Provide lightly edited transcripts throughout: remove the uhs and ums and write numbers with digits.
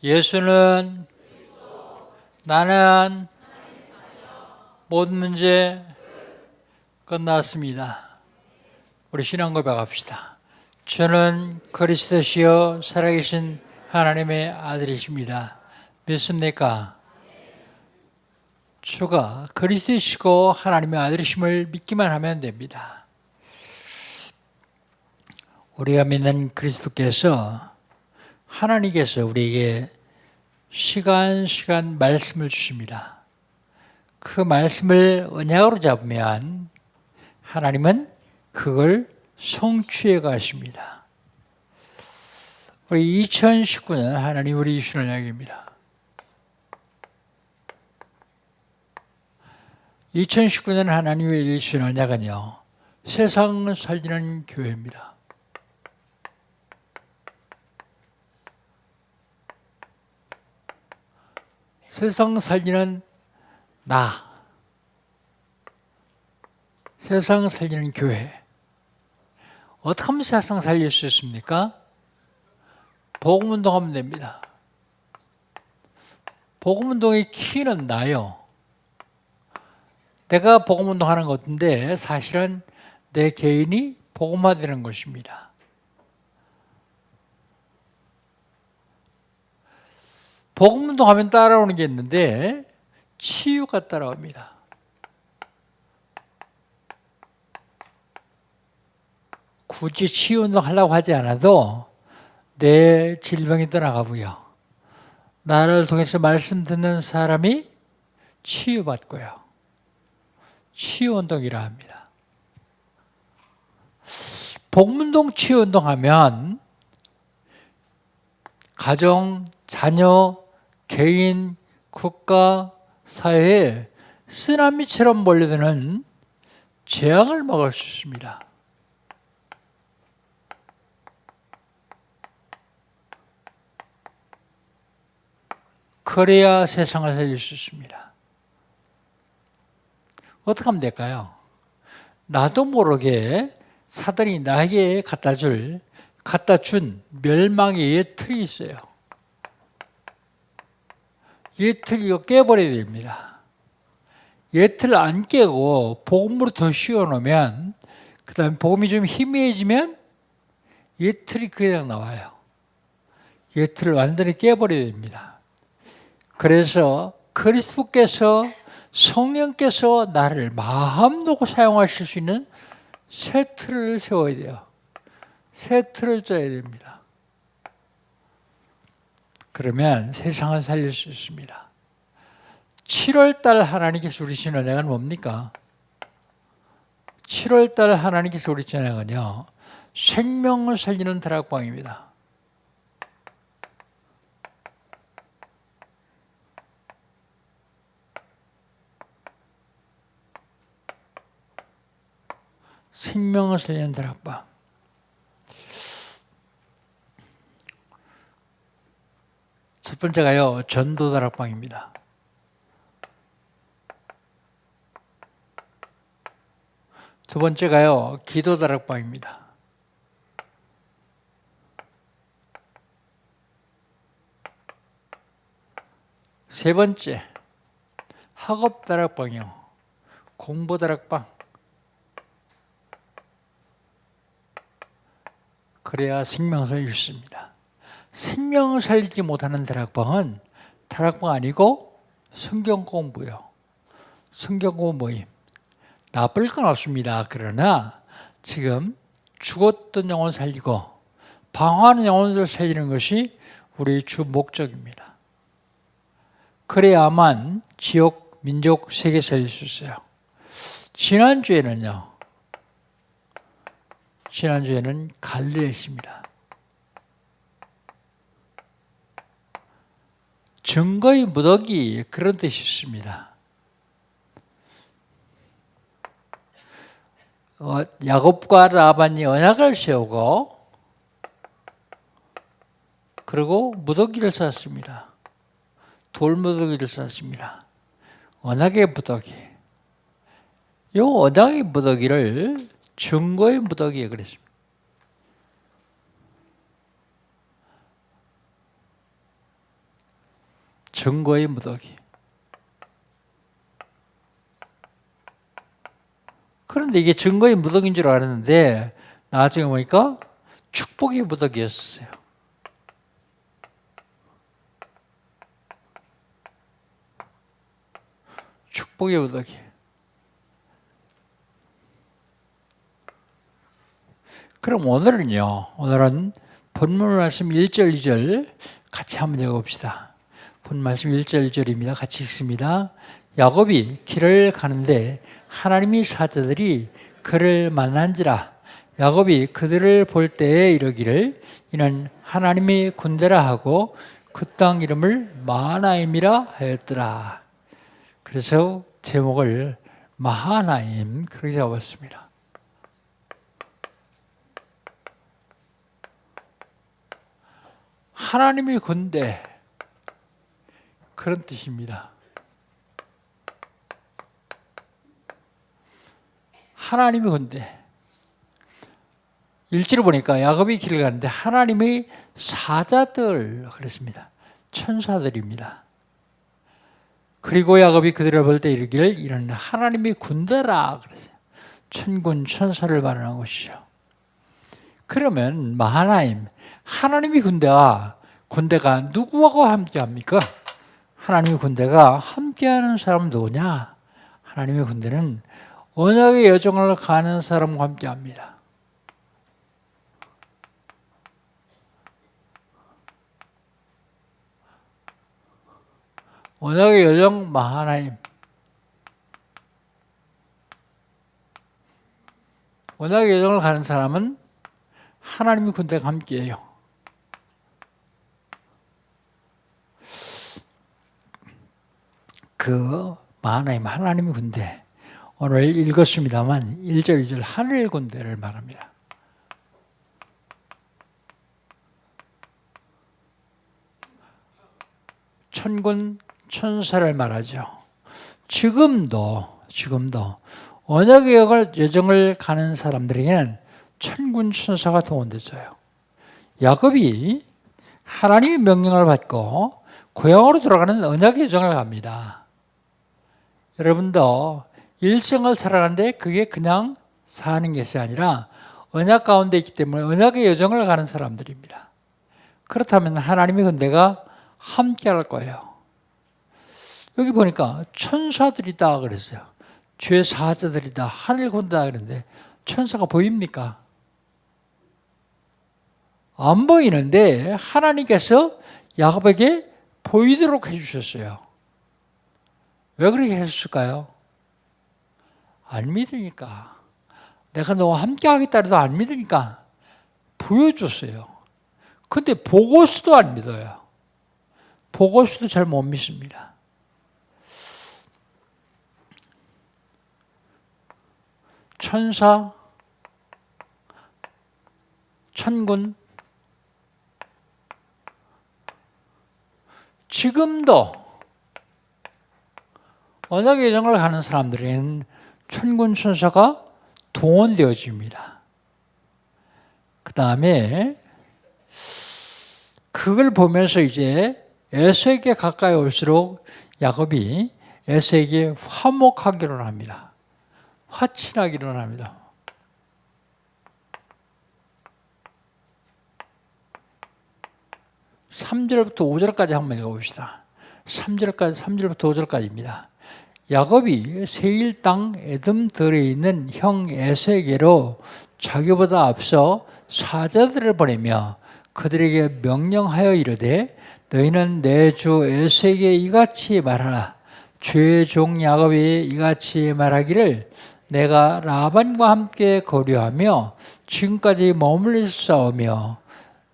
예수는 나는 모든 문제 끝났습니다. 우리 신앙 고백합시다. 주는 그리스도시요 살아계신 하나님의 아들이십니다. 믿습니까? 주가 그리스도시고 하나님의 아들이심을 믿기만 하면 됩니다. 우리가 믿는 그리스도께서 하나님께서 우리에게 시간 말씀을 주십니다. 그 말씀을 언약으로 잡으면 하나님은 그걸 성취해 가십니다. 우리 2019년 하나님 우리 주신 언약입니다. 2019년 하나님 우리 주신 언약은요, 세상을 살리는 교회입니다. 세상 살리는 나, 세상 살리는 교회. 어떻게 하면 세상 살릴 수 있습니까? 복음운동하면 됩니다. 복음운동의 키는 나요. 내가 복음운동하는 것인데 사실은 내 개인이 복음화되는 것입니다. 복음운동하면 따라오는 게 있는데 치유가 따라옵니다. 굳이 치유운동 하려고 하지 않아도 내 질병이 떠나가고요. 나를 통해서 말씀 듣는 사람이 치유받고요. 치유운동이라 합니다. 복음운동, 치유운동 하면 가정, 자녀, 개인, 국가, 사회에 쓰나미처럼 몰려드는 재앙을 막을 수 있습니다. 그래야 세상을 살릴 수 있습니다. 어떻게 하면 될까요? 나도 모르게 사단이 나에게 갖다 준 멸망의 예틀이 있어요. 예틀 이거 깨버려야 됩니다. 예틀을 안 깨고 복음으로 더 씌워놓으면, 그 다음에 복음이 좀 희미해지면 예틀이 그냥 나와요. 예틀을 완전히 깨버려야 됩니다. 그래서 그리스도께서, 성령께서 나를 마음 놓고 사용하실 수 있는 새 틀을 세워야 돼요. 새 틀을 짜야 됩니다. 그러면 세상을 살릴 수 있습니다. 7월달 하나님께서 우리신 은혜가 뭡니까? 7월달 하나님께서 우리신 은혜가요, 생명을 살리는 다락방입니다. 생명을 살리는 다락방. 첫 번째가요, 전도 다락방입니다. 두 번째가요, 기도 다락방입니다. 세 번째, 학업 다락방이요, 공부 다락방. 그래야 생명을 살릴 수 있습니다. 생명을 살리지 못하는 다락방은 다락방 아니고 성경 공부요. 성경 공부 모임. 나쁠 건 없습니다. 그러나 지금 죽었던 영혼 살리고 방황하는 영혼을 살리는 것이 우리 주 목적입니다. 그래야만 지역, 민족, 세계 살릴 수 있어요. 지난주에는 갈릴리입니다. 증거의 무더기, 그런 뜻이 있습니다. 야곱과 라반이 언약을 세우고 그리고 무더기를 쌓았습니다. 돌무더기를 쌓았습니다. 언약의 무더기. 이 언약의 무더기를 증거의 무더기에 그랬습니다. 증거의 무더기. 그런데 이게 증거의 무더기인 줄 알았는데 나중에 보니까 축복의 무더기였어요. 축복의 무더기. 그럼 오늘은 본문 말씀 1절 2절 같이 한번 읽어봅시다. 본문 말씀 1절 2절입니다. 같이 읽습니다. 야곱이 길을 가는데 하나님의 사자들이 그를 만난지라. 야곱이 그들을 볼 때에 이르기를 이는 하나님의 군대라 하고 그 땅 이름을 마하나임이라 하였더라. 그래서 제목을 마하나임 그렇게 잡았습니다. 하나님의 군대 그런 뜻입니다. 하나님의 군대. 일지를 보니까 야곱이 길을 가는데 하나님의 사자들 그랬습니다. 천사들입니다. 그리고 야곱이 그들을 볼 때 이르기를 이는 하나님의 군대라 그랬어요. 천군 천사를 말하는 것이죠. 그러면 마하나임 하나님의 군대가 누구하고 함께합니까? 하나님의 군대가 함께하는 사람은 누구냐? 하나님의 군대는 언약의 여정을 가는 사람과 함께합니다. 언약의 여정 마하나임. 언약의 여정을 가는 사람은 하나님의 군대가 함께해요. 그 마하나임 하나님의 군대 오늘 읽었습니다만 1절 2절 하늘 군대를 말합니다. 천군 천사를 말하죠. 지금도 언약의 여정을 가는 사람들에게는 천군 천사가 동원되어요. 야곱이 하나님의 명령을 받고 고향으로 돌아가는 언약의 여정을 갑니다. 여러분도 일생을 살아가는데 그게 그냥 사는 것이 아니라 언약 가운데 있기 때문에 언약의 여정을 가는 사람들입니다. 그렇다면 하나님의 군대가 함께 할 거예요. 여기 보니까 천사들이다 그랬어요. 주의 사자들이다, 하늘 군대다 그랬는데 천사가 보입니까? 안 보이는데 하나님께서 야곱에게 보이도록 해주셨어요. 왜 그렇게 했을까요? 안 믿으니까. 내가 너와 함께 하겠다 해도 안 믿으니까 보여줬어요. 근데 보고서도 안 믿어요. 보고서도 잘 못 믿습니다. 천사, 천군, 지금도 언약의 여정을 가는 사람들에게는 천군 천사가 동원되어집니다. 그 다음에 그걸 보면서 이제 에서에게 가까이 올수록 야곱이 에서에게 화목하기로 합니다. 화친하기로 합니다. (3절부터 5절까지) 한번 읽어봅시다. 3절부터 5절까지입니다. 야곱이 세일 땅 에돔 들에 있는 형 에서에게로 자기보다 앞서 사자들을 보내며 그들에게 명령하여 이르되 너희는 내 주 에서에게 이같이 말하라. 주의 종 야곱이 이같이 말하기를 내가 라반과 함께 거류하며 지금까지 머물러 싸우며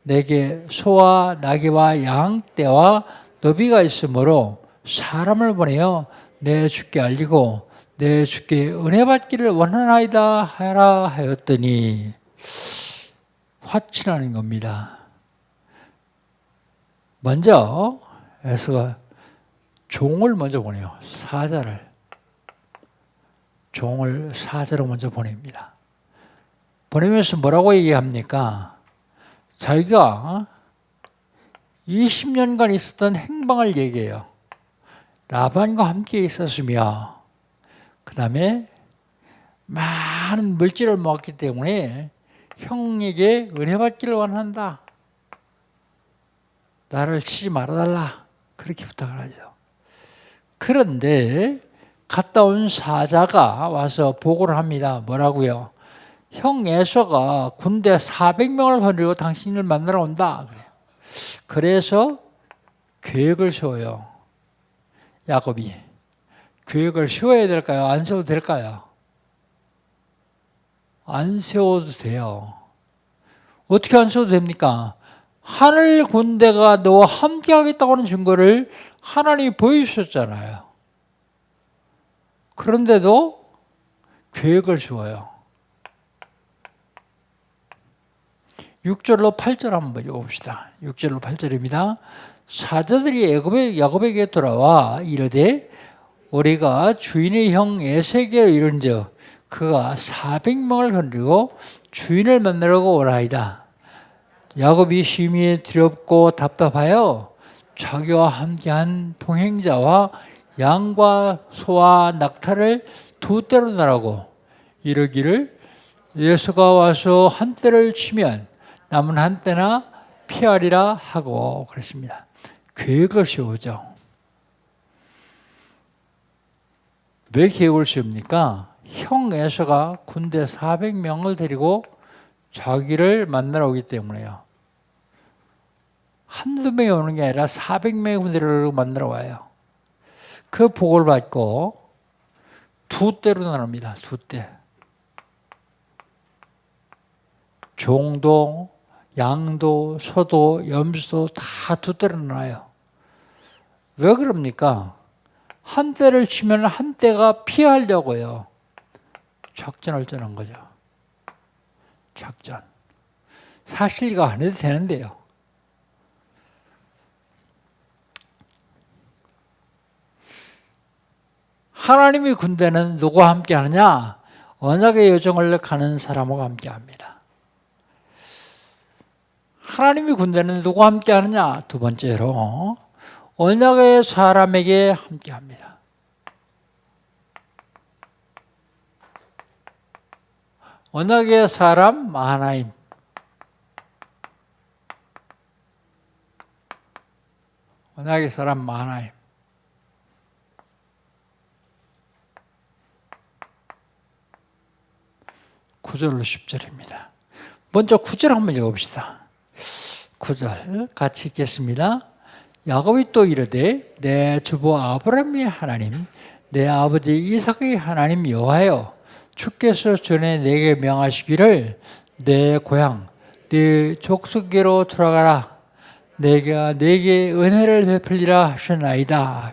내게 소와 나귀와 양떼와 너비가 있으므로 사람을 보내어 내 주께 알리고 내 주께 은혜 받기를 원하나이다 하라 하였더니 화친하는 겁니다. 먼저 에서가 종을 먼저 보내요. 종을 사자로 먼저 보냅니다. 보내면서 뭐라고 얘기합니까? 자기가 20년간 있었던 행방을 얘기해요. 라반과 함께 있었으며 그 다음에 많은 물질을 모았기 때문에 형에게 은혜 받기를 원한다. 나를 치지 말아달라. 그렇게 부탁을 하죠. 그런데 갔다 온 사자가 와서 보고를 합니다. 뭐라고요? 형 에서가 군대 400명을 거느리고 당신을 만나러 온다. 그래서 계획을 세워요. 야곱이. 계획을 세워야 될까요? 안 세워도 될까요? 안 세워도 돼요. 어떻게 안 세워도 됩니까? 하늘 군대가 너와 함께 하겠다고 하는 증거를 하나님이 보여주셨잖아요. 그런데도 계획을 세워요. 6절로 8절 한번 읽어봅시다. 6절로 8절입니다. 사자들이 야곱에게 돌아와 이르되 우리가 주인의 형 에세게로 이른즉 그가 400명을 거느리고 주인을 만나려고 오나이다. 야곱이 심히 두렵고 답답하여 자기와 함께한 동행자와 양과 소와 낙타를 두 떼로 나라고 이르기를 예수가 와서 한 떼를 치면 남은 한 떼나 피하리라 하고 그랬습니다. 계획을 세우죠. 왜 계획을 세웁니까? 형 에서가 군대 400명을 데리고 자기를 만나러 오기 때문에요. 한두 명이 오는 게 아니라 400명의 군대를 만나러 와요. 그 보고를 받고 두 떼로 나눕니다. 두 떼. 종도, 양도, 소도, 염소도 다 두 떼로 나눠요. 왜 그럽니까? 한 떼를 치면 한 떼가 피하려고요. 작전을 짜는 거죠. 작전. 사실 이거 안 해도 되는데요. 하나님의 군대는 누구와 함께 하느냐? 언약의 여정을 가는 사람과 함께 합니다. 하나님의 군대는 누구와 함께 하느냐? 두 번째로 언약의 사람에게 함께 합니다. 언약의 사람 하나님. 언약의 사람 하나님. 9절로 10절입니다. 먼저 9절 한번 읽어봅시다. 9절 같이 읽겠습니다. 야곱이 또 이르되 내 주부 아브라함의 하나님 내 아버지 이삭의 하나님 여호와여 주께서 전에 내게 명하시기를 내 고향 네 족속에로 돌아가라 내가 내게 은혜를 베풀리라 하셨나이다.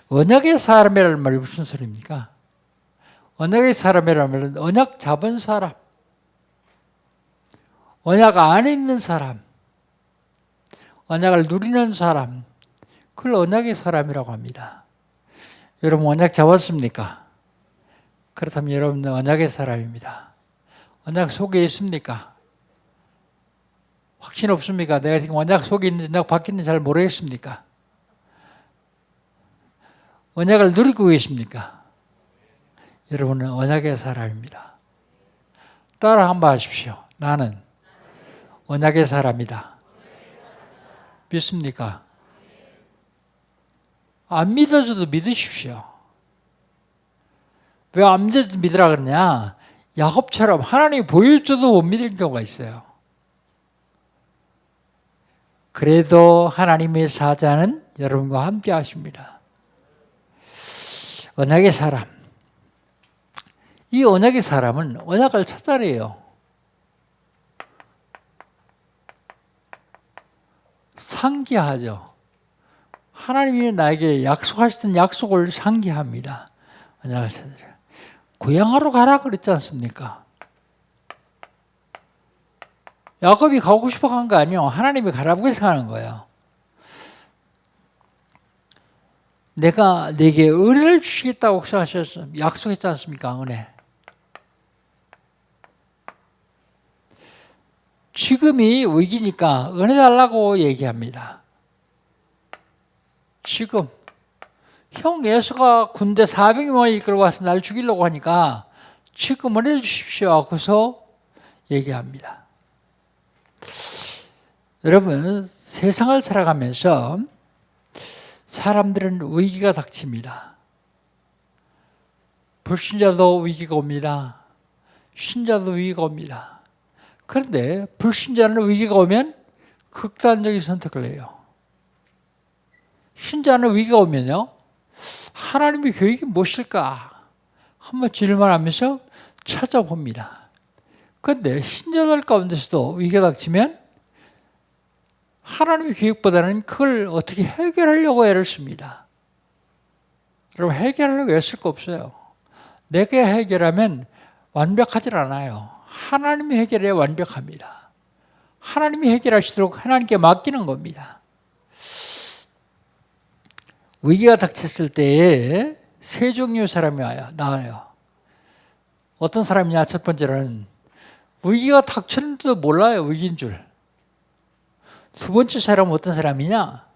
언약의 사람이라는 말이 무슨 소리입니까? 언약의 사람이라는 말은 언약 잡은 사람, 언약 안에 있는 사람, 언약을 누리는 사람, 그걸 언약의 사람이라고 합니다. 여러분 언약 잡았습니까? 그렇다면 여러분은 언약의 사람입니다. 언약 속에 있습니까? 확신 없습니까? 내가 지금 언약 속에 있는지 언약 밖에 있는지 잘 모르겠습니까? 언약을 누리고 계십니까? 여러분은 언약의 사람입니다. 따라 한번 하십시오. 나는 언약의 사람이다. 믿습니까? 안 믿어줘도 믿으십시오. 왜 안 믿어도 믿으라 그러냐? 야곱처럼 하나님이 보여줘도 못 믿을 경우가 있어요. 그래도 하나님의 사자는 여러분과 함께 하십니다. 언약의 사람. 이 언약의 사람은 언약을 찾아내요. 상기하죠. 하나님이 나에게 약속하시던 약속을 상기합니다. 언약을 찾으려. 고향으로 가라 그랬지 않습니까? 야곱이 가고 싶어 간 거 아니에요. 하나님이 가라고 해서 가는 거예요. 내가 네게 은혜를 주시겠다고 약속했지 않습니까? 은혜. 지금이 위기니까 은혜 달라고 얘기합니다. 지금 형 예수가 군대 400명을 이끌고 와서 날 죽이려고 하니까 지금 은혜를 주십시오 하고서 얘기합니다. 여러분, 세상을 살아가면서 사람들은 위기가 닥칩니다. 불신자도 위기가 옵니다. 신자도 위기가 옵니다. 그런데 불신자는 위기가 오면 극단적인 선택을 해요. 신자는 위기가 오면요, 하나님의 계획이 무엇일까 한번 질문하면서 찾아봅니다. 그런데 신자들 가운데서도 위기가 닥치면 하나님의 계획보다는 그걸 어떻게 해결하려고 애를 씁니다. 여러분, 해결하려고 애쓸 거 없어요. 내가 해결하면 완벽하지 않아요. 하나님이 해결해야 완벽합니다. 하나님이 해결하시도록 하나님께 맡기는 겁니다. 위기가 닥쳤을 때에 세 종류의 사람이 나와요. 어떤 사람이냐? 첫 번째는 위기가 닥쳤는데도 몰라요. 위기인 줄. 두 번째 사람은 어떤 사람이냐?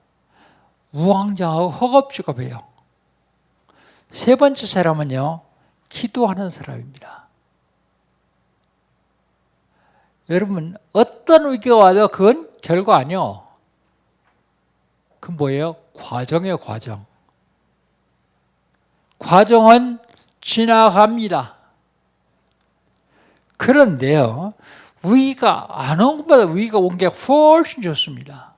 우왕좌왕하고 허겁지겁해요. 세 번째 사람은요, 기도하는 사람입니다. 여러분, 어떤 위기가 와도 그건 결과 아니요. 그건 뭐예요? 과정이에요, 과정. 과정은 지나갑니다. 그런데요, 위기가 안 온 것보다 위기가 온 게 훨씬 좋습니다.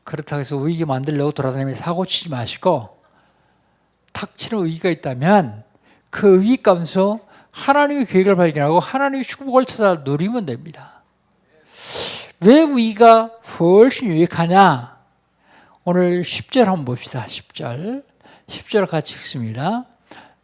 그렇다고 해서 위기 만들려고 돌아다니면서 사고 치지 마시고, 닥치는 위기가 있다면 그 위기 가운데서 하나님의 계획을 발견하고 하나님의 축복을 찾아 누리면 됩니다. 왜 위기가 훨씬 유익하냐? 오늘 10절 한번 봅시다. 10절 같이 읽습니다.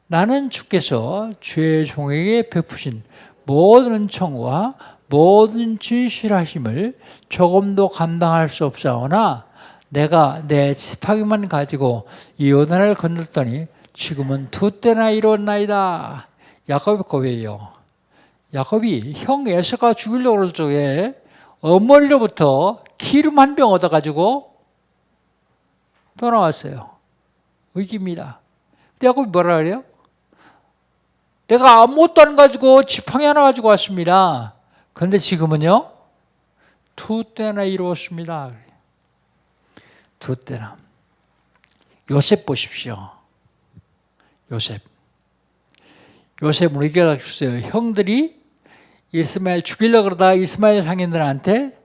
나는 주께서 주의 종에게 베푸신 모든 은총과 모든 진실하심을 조금도 감당할 수 없사오나 내가 내 지팡이만 가지고 이 요단을 건넜더니 지금은 2때나 이루었나이다. 야곱의 고백이에요. 야곱이 형 에서가 죽이려고 그럴 적에 어머니로부터 기름 한 병 얻어가지고 떠나왔어요. 위기입니다. 근데 야곱이 뭐라 그래요? 내가 아무것도 안 가지고 지팡이 하나 가지고 왔습니다. 그런데 지금은요, 2때나 이루었습니다. 2때나. 요셉 보십시오. 요셉은 위기가 닥쳤어요. 형들이 이스마엘 죽이려고 그러다가 이스마엘 상인들한테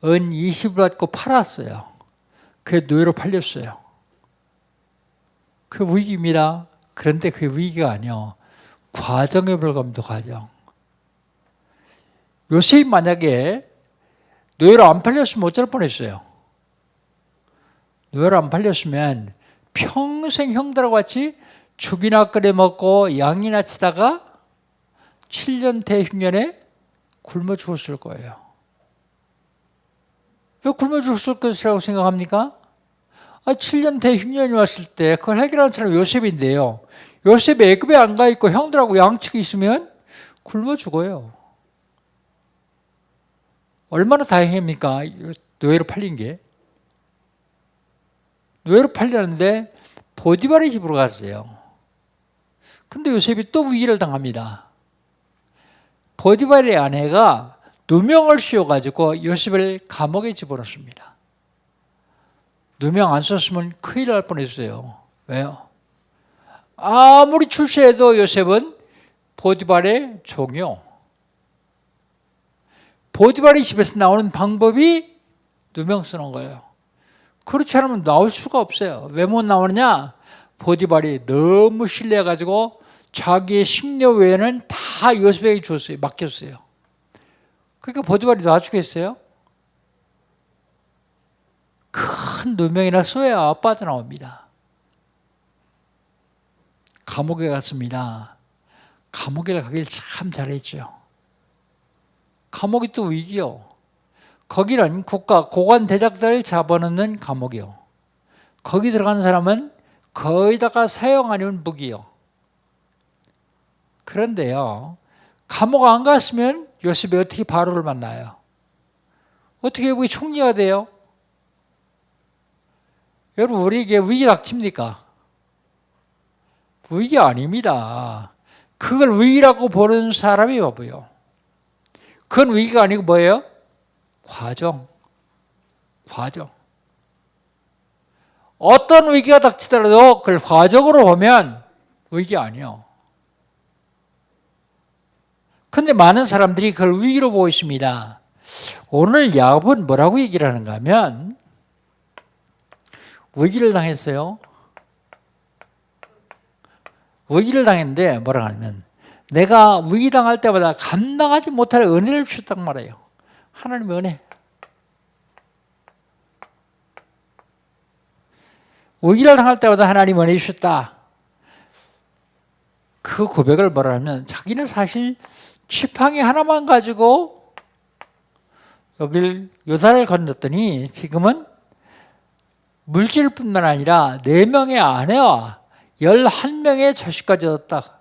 은 20을 받고 팔았어요. 그게 노예로 팔렸어요. 그 위기입니다. 그런데 그 위기가 아니요, 과정에 불과합니다. 과정. 요셉이 만약에 노예로 안 팔렸으면 어쩔 뻔했어요. 노예로 안 팔렸으면 평생 형들하고 같이 죽이나 끓여 먹고 양이나 치다가 7년 대흉년에 굶어 죽었을 거예요. 왜 굶어 죽었을 것이라고 생각합니까? 7년 대흉년이 왔을 때 그걸 해결하는 사람이 요셉인데요. 요셉이 애굽에 안 가 있고 형들하고 양측이 있으면 굶어 죽어요. 얼마나 다행입니까? 노예로 팔린 게. 노예로 팔렸는데 보디발의 집으로 갔어요. 근데 요셉이 또 위기를 당합니다. 보디발의 아내가 누명을 씌워가지고 요셉을 감옥에 집어넣습니다. 누명 안 썼으면 큰일 날 뻔했어요. 왜요? 아무리 출세해도 요셉은 보디발의 종이요. 보디발의 집에서 나오는 방법이 누명 쓰는 거예요. 그렇지 않으면 나올 수가 없어요. 왜 못 나오느냐? 보디발이 너무 신뢰해가지고 자기의 식료 외에는 다 요셉에게 줬어요. 맡겼어요. 그러니까 보디발이 놔주겠어요? 큰 누명이나 써야 빠져나옵니다. 감옥에 갔습니다. 감옥에 가길 참 잘했죠. 감옥이 또 위기요. 거기는 국가 고관 대작들을 잡아넣는 감옥이요. 거기 들어간 사람은 거의다가 사형 아니면 무기요. 그런데요, 감옥 안 갔으면 요셉이 어떻게 바로를 만나요? 어떻게 여기 총리가 돼요? 여러분 우리에게 위기 닥칩니까? 위기 아닙니다. 그걸 위기라고 보는 사람이 바보요. 그건 위기가 아니고 뭐예요? 과정. 어떤 위기가 닥치더라도 그걸 과정으로 보면 위기 아니요. 근데 많은 사람들이 그걸 위기로 보고 있습니다. 오늘 야곱은 뭐라고 얘기를 하는가 하면 위기를 당했어요. 위기를 당했는데 뭐라고 하냐면 내가 위기 당할 때마다 감당하지 못할 은혜를 주셨단 말이에요. 하나님의 은혜. 위기를 당할 때마다 하나님 은혜 주셨다. 그 고백을 뭐라 하면 자기는 사실 지팡이 하나만 가지고 여길 요단을 건넜더니 지금은 물질뿐만 아니라 4명의 아내와 11명의 자식까지 얻었다.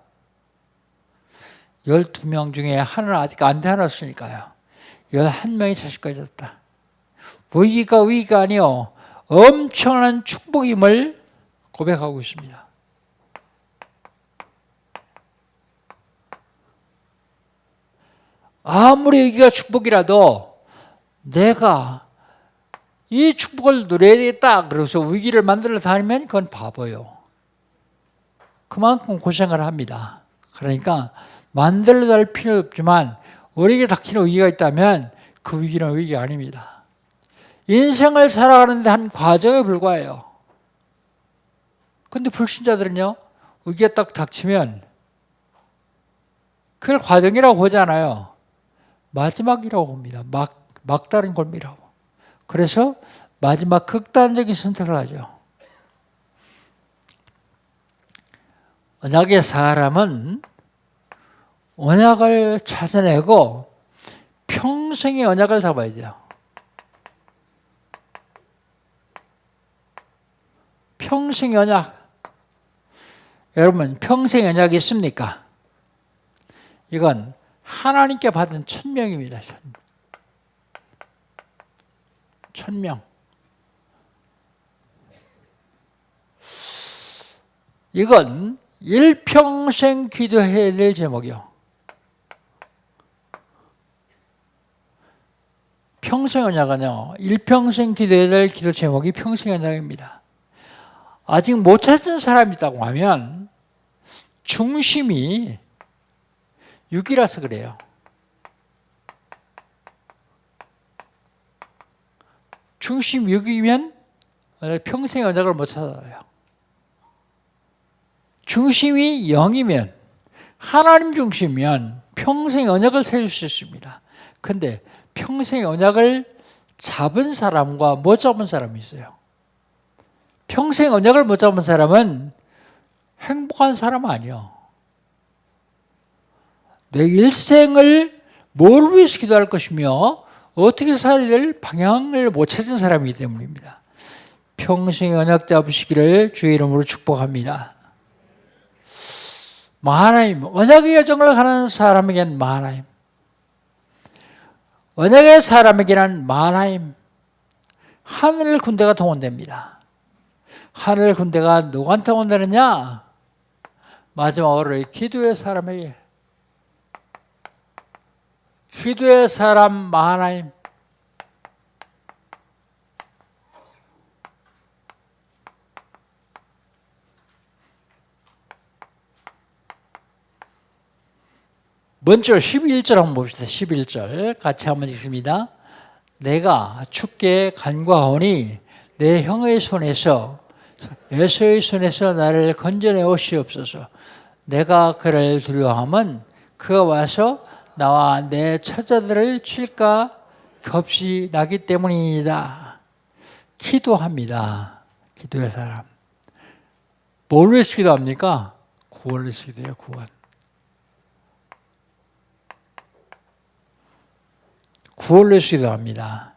12명 중에 하나는 아직 안 태어났으니까요. 11명의 자식까지 얻었다. 위기가 아니요. 엄청난 축복임을 고백하고 있습니다. 아무리 위기가 축복이라도 내가 이 축복을 누려야 되겠다. 그래서 위기를 만들어 다니면 그건 바보예요. 그만큼 고생을 합니다. 그러니까 만들어 달 필요 없지만 우리에게 닥치는 위기가 있다면 그 위기는 위기가 아닙니다. 인생을 살아가는데 한 과정에 불과해요. 근데 불신자들은요, 위기가 딱 닥치면 그걸 과정이라고 보지 않아요. 마지막이라고 봅니다. 막다른 골미라고. 그래서 마지막 극단적인 선택을 하죠. 언약의 사람은 언약을 찾아내고 평생의 언약을 잡아야 돼요. 평생의 언약. 여러분, 평생의 언약이 있습니까? 이건 하나님께 받은 천명입니다. 천명. 이건 일평생 기도해야 될 제목이요. 평생 언약은요, 일평생 기도해야 될 기도 제목이 평생 언약입니다. 아직 못 찾은 사람이 있다고 하면 중심이 6이라서 그래요. 중심 6이면 평생 언약을 못 찾아요. 중심이 0이면 하나님 중심이면 평생 언약을 찾을 수 있습니다. 그런데 평생 언약을 잡은 사람과 못 잡은 사람이 있어요. 평생 언약을 못 잡은 사람은 행복한 사람 아니요. 내 일생을 뭘 위해서 기도할 것이며 어떻게 살아야 될 방향을 못 찾은 사람이기 때문입니다. 평생 언약 잡으시기를 주의 이름으로 축복합니다. 마하나임, 언약의 여정을 가는 사람에게는 마하나임, 언약의 사람에게는 마하나임, 하늘 군대가 동원됩니다. 하늘 군대가 누구한테 동원되느냐? 마지막으로 기도의 사람에게. 기도의 사람 마하나임. 먼저 11절 한번 봅시다. 11절 같이 한번 읽습니다. 내가 주께 간구하오니 내 형의 손에서 에서의 손에서 나를 건져내 오시옵소서. 내가 그를 두려워함은 그가 와서 나와 내 처자들을 칠까 겁이 나기 때문이다. 기도합니다. 기도의 사람. 뭘 위해서 기도합니까? 구원을 위해서 기도해요. 구원. 구원을 위해서 기도합니다.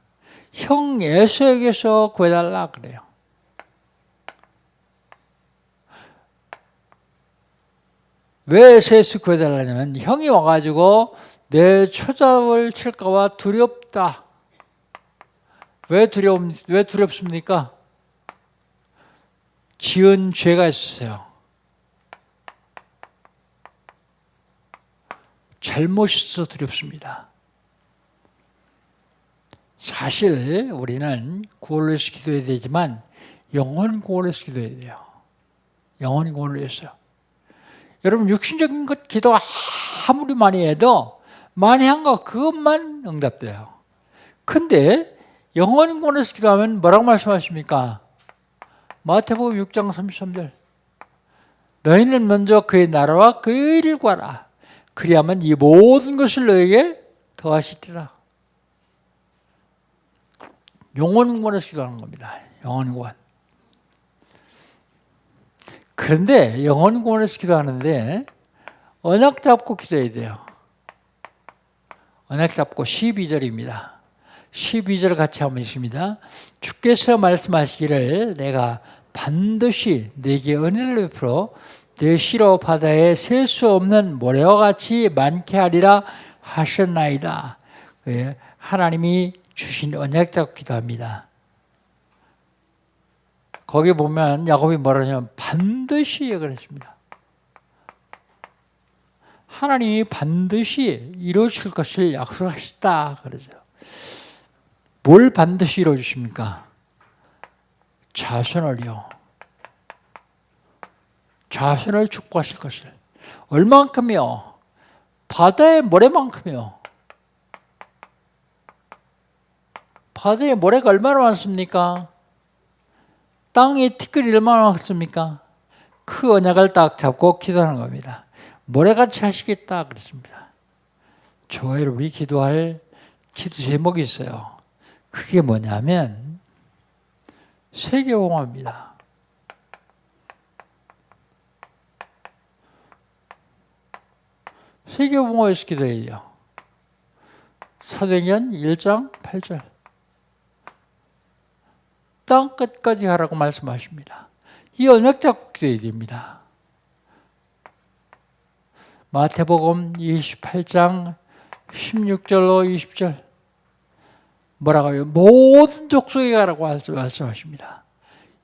형 에서에게서 구해달라 그래요. 왜 에서에서 구해달라냐면 형이 와가지고 내 처자를 칠까봐 두렵다. 왜 두렵습니까? 지은 죄가 있었어요. 잘못이 있어서 두렵습니다. 사실 우리는 구원을 위해서 기도해야 되지만 영혼 구원을 위해서 기도해야 돼요. 영혼 구원을 위해서. 여러분 육신적인 것 기도 아무리 많이 해도 많이 한 거 그것만 응답돼요. 근데 영혼 구원을 위해서 기도하면 뭐라고 말씀하십니까? 마태복음 6장 33절. 너희는 먼저 그의 나라와 그의 일을 구하라. 그리하면 이 모든 것을 너에게 더하시리라. 영혼 구원에서 기도하는 겁니다. 영혼 구원. 그런데 영혼 구원에서 기도하는데 언약 잡고 기도해야 돼요. 언약 잡고 12절입니다. 12절 같이 한번 읽습니다. 주께서 말씀하시기를 내가 반드시 내게 은혜를 베풀어 내 시로 바다에 셀 수 없는 모래와 같이 많게 하리라 하셨나이다. 하나님이 주신 언약 잡고 기도합니다. 거기 보면 야곱이 뭐라냐면 반드시 그랬습니다. 하나님이 반드시 이루어질 것을 약속하셨다 그러죠. 뭘 반드시 이루어 주십니까? 자손을요. 자손을 축복하실 것을. 얼만큼이요? 바다의 모래만큼이요. 바다의 모래가 얼마나 많습니까? 땅의 티끌이 얼마나 많습니까? 그 언약을 딱 잡고 기도하는 겁니다. 모래같이 하시겠다 그랬습니다. 저와 여러분이 기도할 기도 제목이 있어요. 그게 뭐냐면 세계봉화입니다. 세계봉화에서 기도해요. 사도행전 1장 8절. 땅 끝까지 하라고 말씀하십니다. 이 언약 잡고 기도해야 됩니다. 마태복음 28장 16절로 20절 뭐라고 해요? 모든 족속에 가라고 말씀하십니다.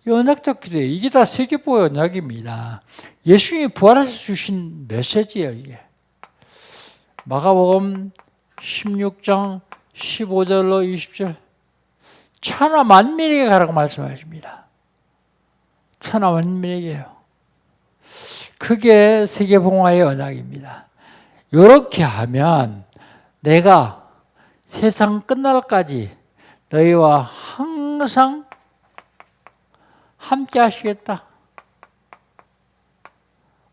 이 언약 잡고 기도해요. 이게 다 세계보의 언약입니다. 예수님이 부활해서 주신 메시지예요. 이게. 마가복음 16장 15절로 20절 천하 만민에게 가라고 말씀하십니다. 천하 만민에게요. 그게 세계봉화의 언약입니다. 이렇게 하면 내가 세상 끝날까지 너희와 항상 함께 하시겠다.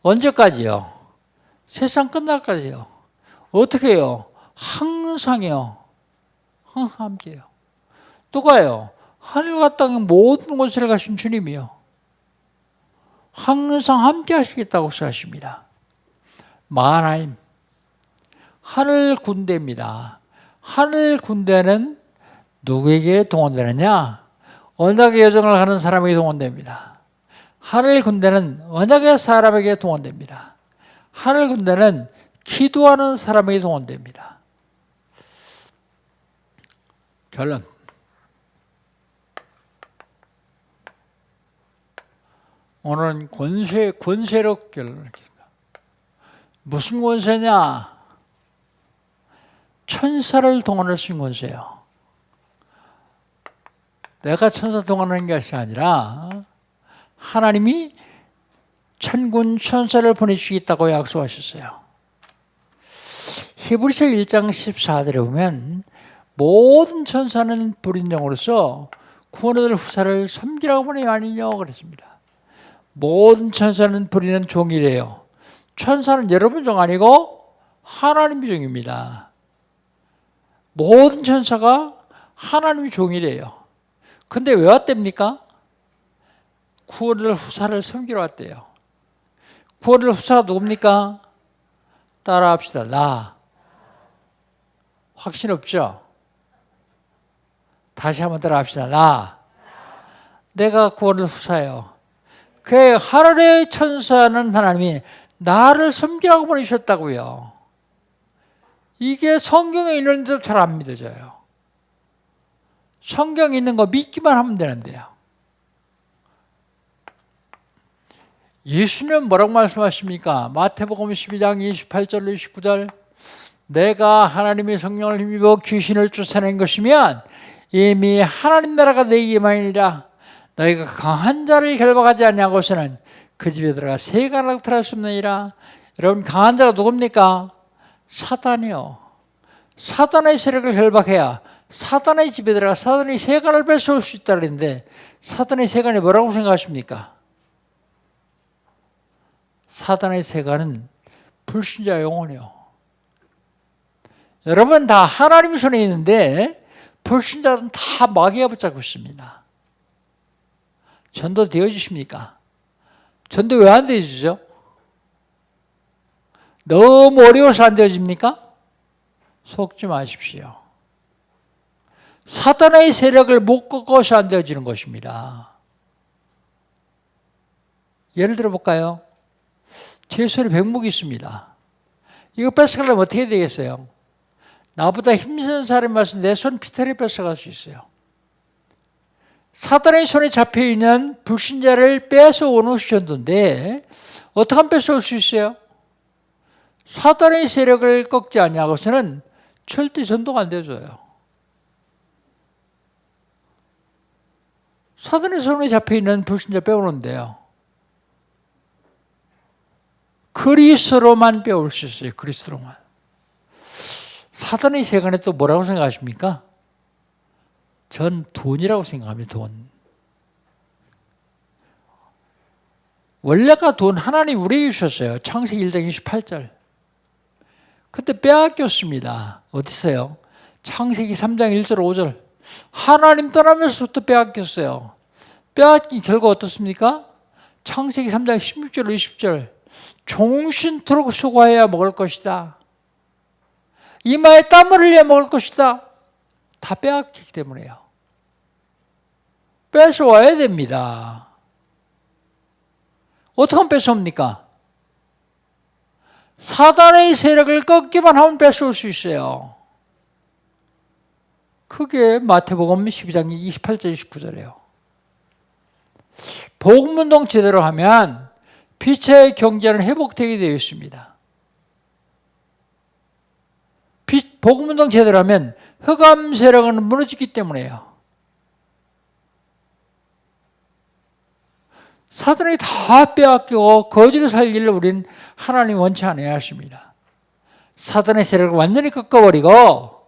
언제까지요? 세상 끝날까지요. 어떻게 해요? 항상이요. 항상 함께요. 누가요? 하늘과 땅의 모든 곳을 가신 주님이요. 항상 함께 하시겠다고 하십니다. 마하나임, 하늘 군대입니다. 하늘 군대는 누구에게 동원되느냐? 언약의 여정을 하는 사람에게 동원됩니다. 하늘 군대는 언약의 사람에게 동원됩니다. 하늘 군대는 기도하는 사람에게 동원됩니다. 결론. 오늘은 권세로 결론을 하겠습니다. 무슨 권세냐? 천사를 동원할 수 있는 권세예요. 내가 천사 동원하는 것이 아니라 하나님이 천군 천사를 보내주시겠다고 약속하셨어요. 히브리서 1장 14절에 보면 모든 천사는 부린 영으로서 구원을 얻을 후사를 섬기라고 보내요 아니냐 그랬습니다. 모든 천사는 부리는 종이래요. 천사는 여러분 종 아니고 하나님의 종입니다. 모든 천사가 하나님의 종이래요. 근데 왜 왔답니까? 구원을 후사를 섬기러 왔대요. 구원을 후사가 누굽니까? 따라합시다. 나. 확신 없죠? 다시 한번 따라합시다. 나. 내가 구원을 후사예요. 그 하늘의 천사는 하나님이 나를 섬기라고 보내주셨다고요. 이게 성경에 있는 데도 잘 안 믿어져요. 성경에 있는 거 믿기만 하면 되는데요. 예수님은 뭐라고 말씀하십니까? 마태복음 12장 28절로 29절 내가 하나님의 성령을 힘입어 귀신을 쫓아낸 것이면 이미 하나님 나라가 너희에게 임하니라. 너희가 강한 자를 결박하지 아니하고서는 그 집에 들어가 새가 낙탈할 수 없느니라. 여러분 강한 자가 누굽니까? 사단이요. 사단의 세력을 결박해야 사단의 집에 들어가 사단의 세간을 뺏어올 수 있다 그랬는데 사단의 세간이 뭐라고 생각하십니까? 사단의 세간은 불신자 영혼이요. 여러분 다 하나님 손에 있는데 불신자는 다 마귀가 붙잡고 있습니다. 전도 되어주십니까? 전도 왜 안 되어지죠? 너무 어려워서 안 되어집니까? 속지 마십시오. 사단의 세력을 못 꺾어서 안 되어지는 것입니다. 예를 들어 볼까요? 제 손에 백목이 있습니다. 이거 뺏어가려면 어떻게 해야 되겠어요? 나보다 힘센 사람이 와서 내 손 피탈에 뺏어갈 수 있어요. 사단의 손에 잡혀있는 불신자를 뺏어오는 것이 전도인데 어떻게 하면 뺏어올 수 있어요? 사단의 세력을 꺾지 아니하고서는 절대 전도가 안 되어져요. 사단의 손에 잡혀있는 불신자 빼오는데요. 그리스도로만 빼올 수 있어요. 그리스도로만. 사단의 세간에 또 뭐라고 생각하십니까? 전 돈이라고 생각합니다. 돈. 원래가 돈 하나님 우리에게 주셨어요. 창세기 1장 28절. 그때 빼앗겼습니다. 어디서요? 창세기 3장 1절 5절. 하나님 떠나면서부터 빼앗겼어요. 빼앗긴 결과 어떻습니까? 창세기 3장 16절 20절. 종신토록 수고해야 먹을 것이다. 이마에 땀을 흘려 먹을 것이다. 다 빼앗기기 때문에요. 뺏어와야 됩니다. 어떻게 하면 뺏어옵니까? 사단의 세력을 꺾기만 하면 뺏어올 수 있어요. 그게 마태복음 12장 28절 29절이에요. 복음운동 제대로 하면 빛의 경제는 회복되게 되어 있습니다. 복음운동 제대로 하면 흑암 세력은 무너지기 때문에요. 사단이 다 빼앗기고 거지로 살기를 우리는 하나님 원치 않아야 하십니다. 사단의 세력을 완전히 꺾어버리고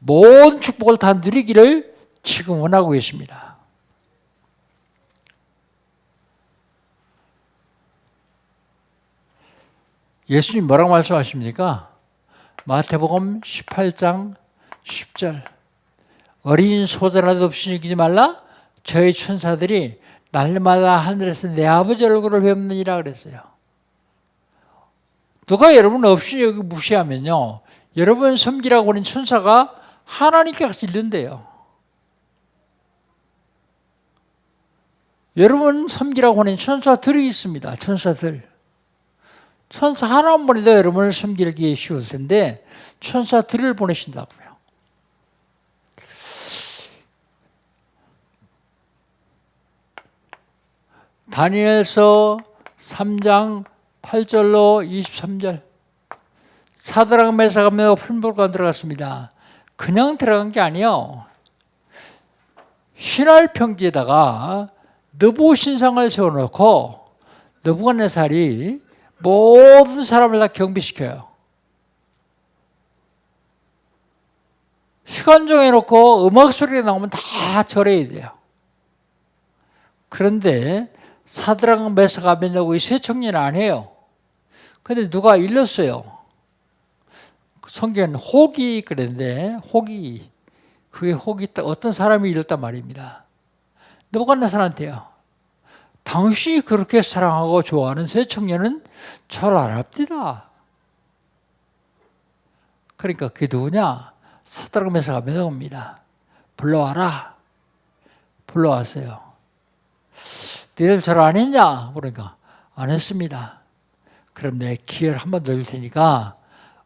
모든 축복을 다 누리기를 지금 원하고 계십니다. 예수님 뭐라고 말씀하십니까? 마태복음 18장 10절 어린 소자라도 없이 여기지 말라 저희 천사들이 날마다 하늘에서 내 아버지 얼굴을 뵙느니라 그랬어요. 누가 여러분 없이 여기 무시하면요 여러분 섬기라고 하는 천사가 하나님께 가서 잃는데요. 여러분 섬기라고 하는 천사들이 있습니다. 천사 하나만 보내도 여러분을 섬기기 쉬울 텐데 천사들을 보내신다고요. 다니엘서 3장 8절로 23절 사드락 메사가 매우 풀물관 들어갔습니다. 그냥 들어간 게 아니에요. 신할 평지에다가 느보 신상을 세워놓고 느부갓네살이 모든 사람을 다 경비시켜요. 시간 정해놓고 음악 소리가 나오면 다 절해야 돼요. 그런데 사드락 메삭 아벤느고 이 세 청년은 안 해요. 근데 누가 일렀어요. 성경에는 혹이 그랬는데 그게 혹이 어떤 사람이 일렀단 말입니다. 느부갓네살한테요. 당신이 그렇게 사랑하고 좋아하는 세 청년은 절 안 합니다. 그러니까 그게 누구냐? 사드락 메삭 아벤느고입니다. 불러와라. 불러왔어요. 너희들 절 안 했냐? 그러니까 안 했습니다. 그럼 내 기회를 한 번 더 줄 테니까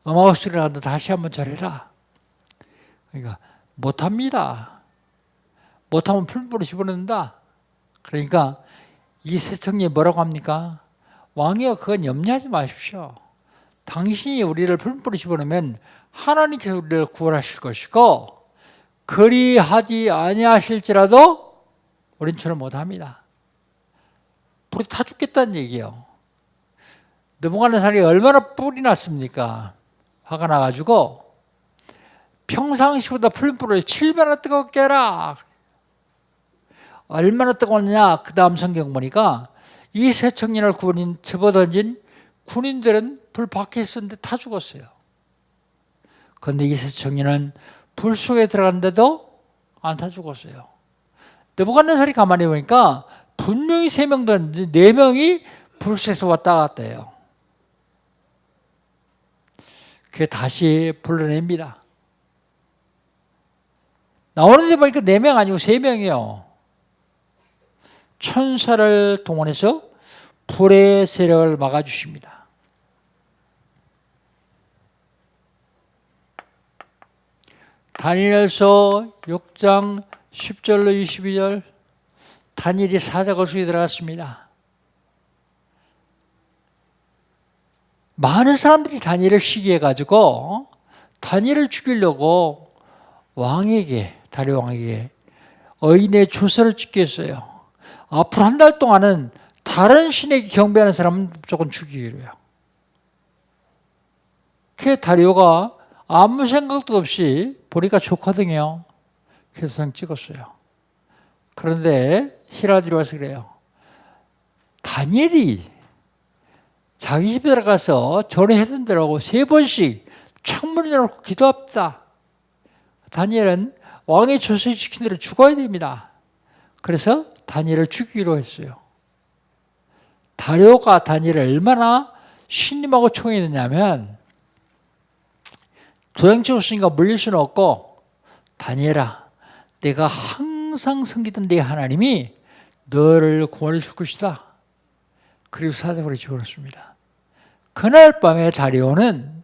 음악 소리를 한다 다시 한번 절해라. 그러니까 못합니다. 못하면 풀불을 집어넣는다. 그러니까 이 세 청년이 뭐라고 합니까? 왕이여 그건 염려하지 마십시오. 당신이 우리를 풀뿌리 집어넣으면 하나님께서 우리를 구원하실 것이고 그리하지 아니하실지라도 우린 저를 못합니다. 불이 타 죽겠다는 얘기예요. 넘어가는 사람이 얼마나 뿔이 났습니까? 화가 나가지고 평상시보다 풀뿌리를 7배나 뜨겁게 해라. 얼마나 뜨거웠냐? 그 다음 성경 보니까 이 세 청년을 집어던진 군인들은 불 밖에 있었는데 다 죽었어요. 그런데 이 세 청년은 불 속에 들어갔는데도 안 타 죽었어요. 느부갓네살이 가만히 보니까 분명히 3명도 아닌데 4명이 불 속에서 왔다 갔다 해요. 그게 다시 불러냅니다. 나오는데 보니까 4명 아니고 3명이요. 천사를 동원해서 불의 세력을 막아주십니다. 다니엘서 6장 10절로 22절 다니엘이 사자굴 속에 들어갔습니다. 많은 사람들이 다니엘을 시기해가지고 다니엘을 죽이려고 다리오 왕에게 의인의 조서를 찍게 했어요. 앞으로 한 달 동안은 다른 신에게 경배하는 사람은 무조건 죽이기로요. 그 다리오가 아무 생각도 없이 보니까 좋거든요. 그래서 찍었어요. 그런데 히라디로 와서 그래요. 다니엘이 자기 집에 들어가서 전에 했던 대로하고 3번씩 창문을 열어놓고 기도합니다. 다니엘은 왕의 조서에 시킨 대로 죽어야 됩니다. 그래서 다니엘을 죽이기로 했어요. 다리오가 다니엘을 얼마나 신임하고 총애했냐면 도장치고 있으니까 물릴 수는 없고 다니엘아 내가 항상 섬기던 네 하나님이 너를 구원해 줄 것이다. 그리고 사자굴에 집어넣습니다. 그날 밤에 다리오는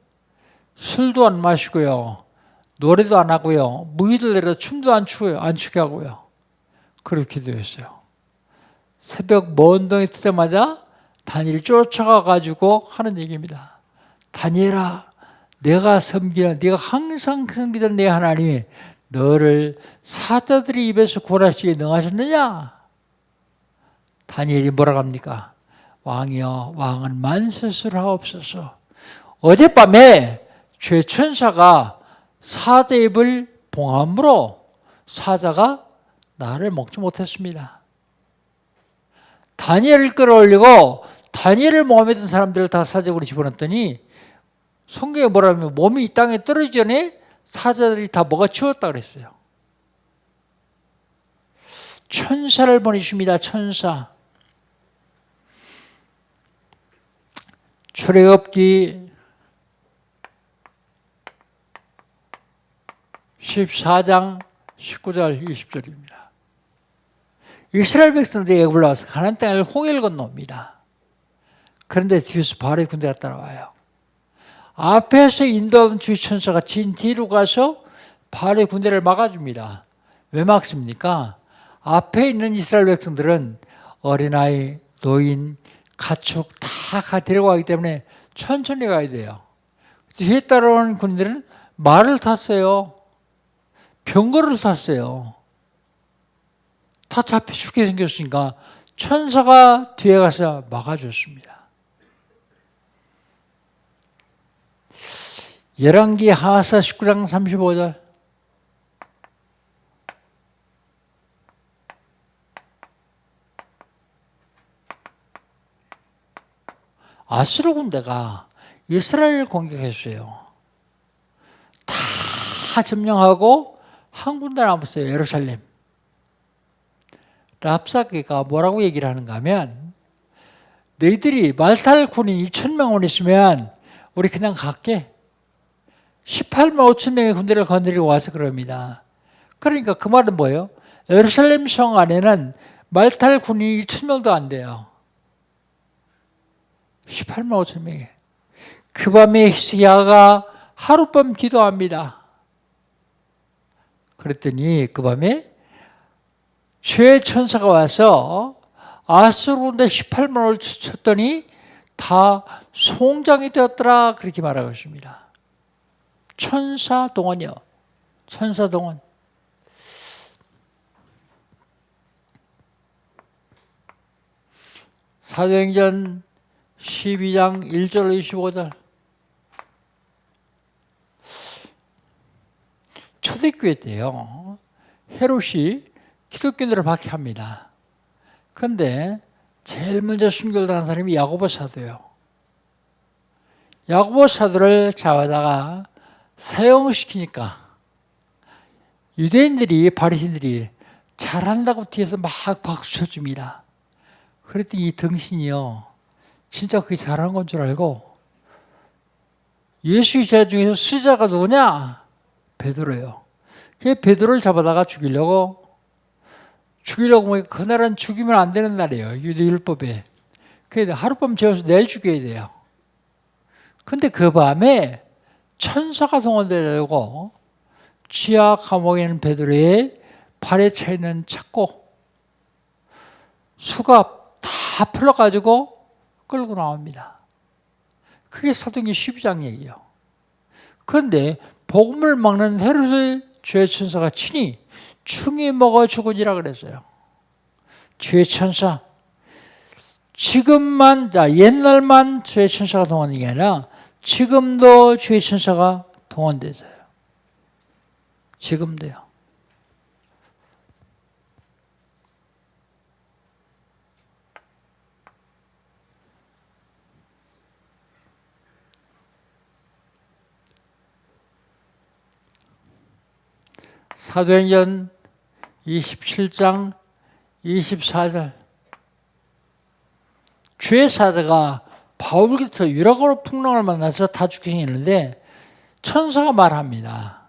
술도 안 마시고요. 노래도 안 하고요. 무기들 내려 춤도 안 추게 하고요. 그렇게 기도했어요. 새벽 먼 동이 뜨자마자 다니엘이 쫓아가가지고 하는 얘기입니다. 다니엘아, 네가 항상 섬기던 내 하나님이 너를 사자들의 입에서 구원하시기에 능하셨느냐? 다니엘이 뭐라고 합니까? 왕이여, 왕은 만세수를 하옵소서. 어젯밤에 죄천사가 사자 입을 봉함으로 사자가 나를 먹지 못했습니다. 다니엘을 끌어올리고 다니엘을 모함했던 사람들을 다 사자굴에 집어넣었더니 성경에 뭐라면 몸이 이 땅에 떨어지기 전에 사자들이 다 먹어치웠다 그랬어요. 천사를 보내십니다. 천사. 출애굽기 14장 19절 20절입니다. 이스라엘 백성들이 애굽을 나와서 가나안 땅을 홍해를 건너옵니다. 그런데 뒤에서 바로의 군대가 따라와요. 앞에서 인도하던 주의 천사가 진 뒤로 가서 바로의 군대를 막아줍니다. 왜 막습니까? 앞에 있는 이스라엘 백성들은 어린아이, 노인, 가축 다 데려가기 때문에 천천히 가야 돼요. 뒤에 따라오는 군대들은 말을 탔어요. 병거를 탔어요. 다 잡혀 죽게 생겼으니까 천사가 뒤에 가서 막아줬습니다. 열왕기 하사 19장 35절 아수르 군대가 이스라엘을 공격했어요. 다 점령하고 한 군데 남았어요. 예루살렘. 랍사게가 뭐라고 얘기를 하는가 하면 너희들이 말탈 군인 2,000명을 있으면 우리 그냥 갈게. 18만 5천 명의 군대를 건드리고 와서 그럽니다. 그러니까 그 말은 뭐예요? 예루살렘 성 안에는 말탈 군인이 1,000명도 안 돼요. 18만 5천 명이. 그 밤에 히스기야가 하룻밤 기도합니다. 그랬더니 그 밤에 죄의 천사가 와서 아수르 군대 18만을 쳤더니 다 송장이 되었더라 그렇게 말하고 있습니다. 천사동원이요. 천사동원. 사도행전 12장 1절 25절. 초대교회 때요. 헤롯이 기독교인들을 박해합니다. 그런데 제일 먼저 순교를 당한 사람이 야고보 사도예요. 야고보 사도를 잡아다가 사형시키니까 유대인들이 바리새인들이 잘한다고 뒤에서 막 박수 쳐줍니다. 그랬더니 이 등신이요. 진짜 그게 잘하는 건 줄 알고 예수의 제자 중에서 수자가 누구냐? 베드로예요. 베드로를 잡아다가 죽이려고 보니까 그날은 죽이면 안 되는 날이에요. 유대율법에. 그래서 하룻밤 재워서 내일 죽여야 돼요. 근데 그 밤에 천사가 동원되려고 지하 감옥에 있는 베드로의 발에 차있는 찾고 수갑 다 풀러가지고 끌고 나옵니다. 그게 사도행전 12장 얘기예요. 그런데 복음을 막는 헤롯을 죄의 천사가 친히 충이 먹어 죽으리라 그랬어요. 죄의 천사. 지금만, 옛날만 죄의 천사가 동원된 게 아니라 지금도 죄의 천사가 동원되어요. 지금도요. 사도행전 27장 24절. 주의 사자가 바울 곁에 유라굴 풍랑을 만나서 다 죽게 했는데 천사가 말합니다.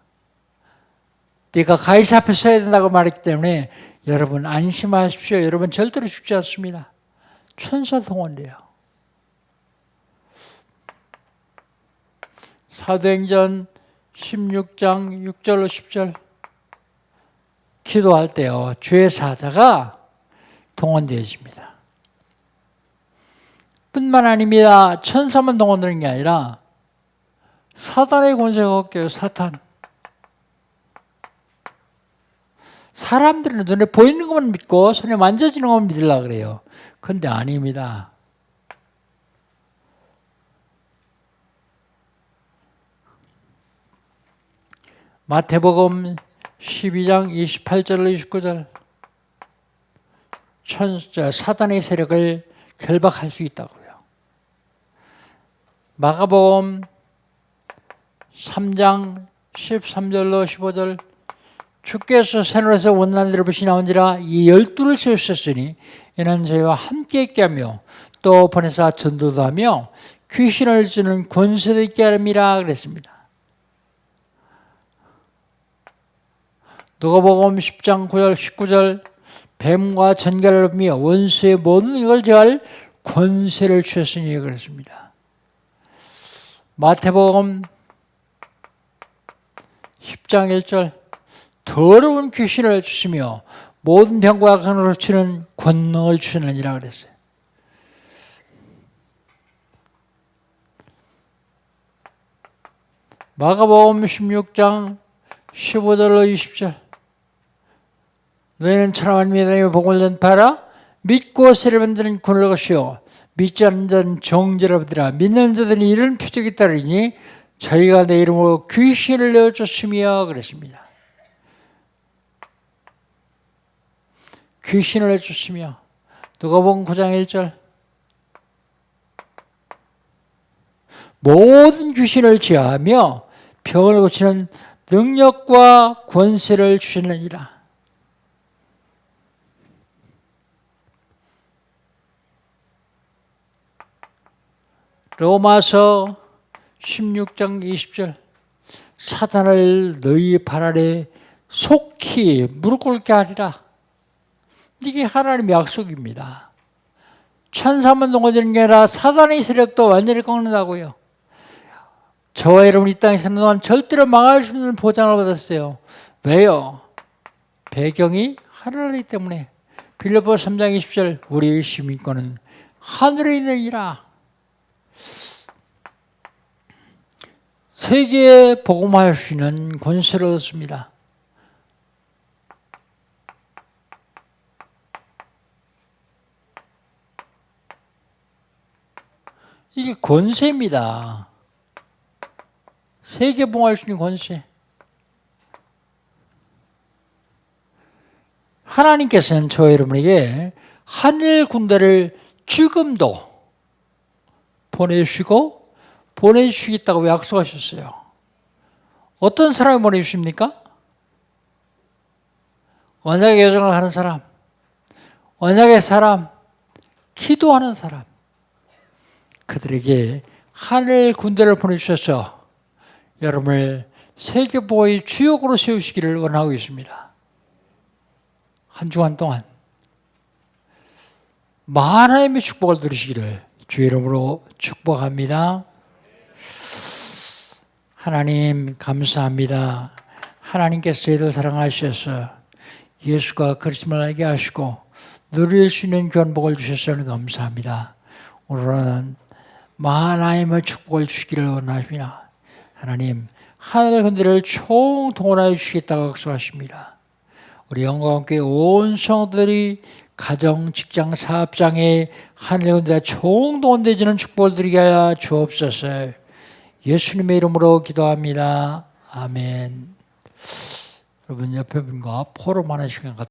네가 가이사 앞에 서야 된다고 말했기 때문에 여러분 안심하십시오. 여러분 절대로 죽지 않습니다. 천사 동원돼요. 사도행전 16장 6절로 10절. 기도할 때요. 주의 사자가 동원되어집니다. 뿐만 아닙니다. 천사만 동원되는 게 아니라 사단의 권세가 없게요. 사탄. 사람들은 눈에 보이는 것만 믿고 손에 만져지는 것만 믿으려고 그래요. 그런데 아닙니다. 마태복음 12장 28절로 29절. 사단의 세력을 결박할 수 있다고요. 마가복음 3장 13절로 15절. 주께서 새노래에서 원난들을 부시나온지라 이 12를 세우셨으니 이는 저희와 함께 있게 하며 또 보내사 전도도 하며 귀신을 주는 권세도 있게 하림이라 그랬습니다. 누가복음 10장 9절 19절. 뱀과 전갈을 범며 원수의 모든 이걸 제할 권세를 주셨으니 그랬습니다. 마태복음 10장 1절. 더러운 귀신을 주시며 모든 병과 간호를 치는 권능을 주시느니라 그랬어요. 마가복음 16장 15절로 20절. 너희는 천하만 믿으며 복음을 전파하라. 믿고 세례 받는 자는 구원을 것이요 믿지 않는 자는 정죄를 받으라. 믿는 자들이 이런 표적이 따르니 저희가 내 이름으로 귀신을 내어줬으며 그랬습니다. 귀신을 내줬으며. 누가복음 9장 1절. 모든 귀신을 제하며 병을 고치는 능력과 권세를 주시느니라. 로마서 16장 20절. 사단을 너희 발 아래 속히 무릎 꿇게 하리라. 이게 하나님의 약속입니다. 천사만 동원되는 게 아니라 사단의 세력도 완전히 꺾는다고요. 저와 여러분 이 땅에 사는 동안 절대로 망할 수 없는 보장을 받았어요. 왜요? 배경이 하늘이기 때문에. 빌립보서 3장 20절. 우리의 시민권은 하늘에 있느니라. 세계에 복음할 수 있는 권세를 얻습니다. 이게 권세입니다. 세계 복음할 수 있는 권세. 하나님께서는 저 여러분에게 하늘 군대를 지금도 보내주시겠다고 약속하셨어요. 어떤 사람이 보내주십니까? 언약의 여정을 하는 사람, 언약의 사람, 기도하는 사람, 그들에게 하늘 군대를 보내주셔서 여러분을 세계보호의 주역으로 세우시기를 원하고 있습니다. 한 주간 동안 하나님의 축복을 누리시기를 주의 이름으로 축복합니다. 하나님 감사합니다. 하나님께서 저희를 사랑하셔서 예수가 그리스도를 알게 하시고 누릴 수 있는 귀한 복을 주셔서 감사합니다. 오늘은 하나님의 축복을 주시기를 원합니다. 하나님 하늘 군대를 총동원하여 주시겠다고 약속하십니다. 우리 영광교회 온 성도들이 가정, 직장, 사업장에 하늘 군대가 총동원되어지는 축복을 드리게 하여 주옵소서. 예수님의 이름으로 기도합니다. 아멘. 여러분 옆에 분과 포럼하는 시간